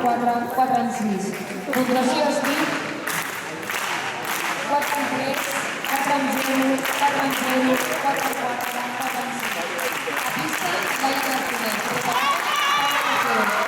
4, 4 en 6. Puntuació Steve, 4 en 3, 4 en 0, 4 en 0, 4 en 4, 4 en 5. A pista, Laia Martínez. Preparat, 4 en 0.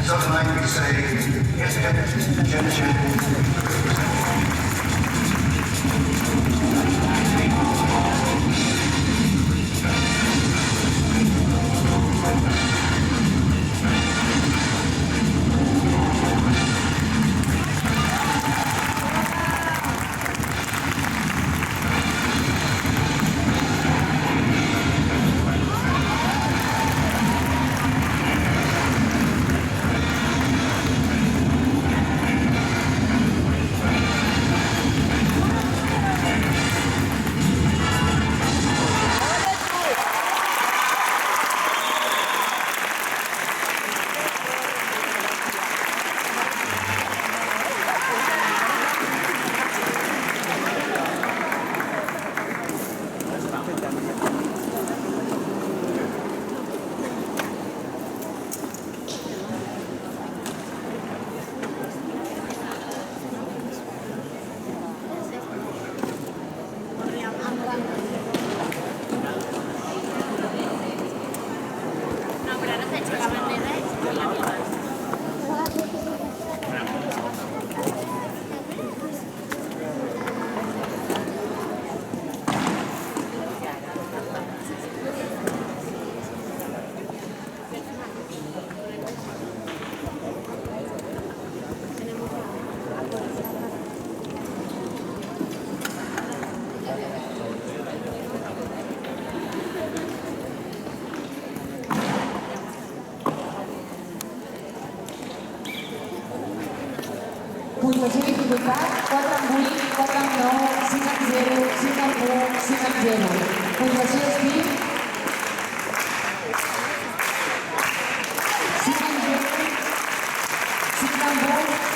Something like we say, Puntuació i dificultat, 4 en 8, 4 en 9, 5 en 0, 5 en 1, 5 en 0. Puntuació Steve, 5 en 0, 5 en 1,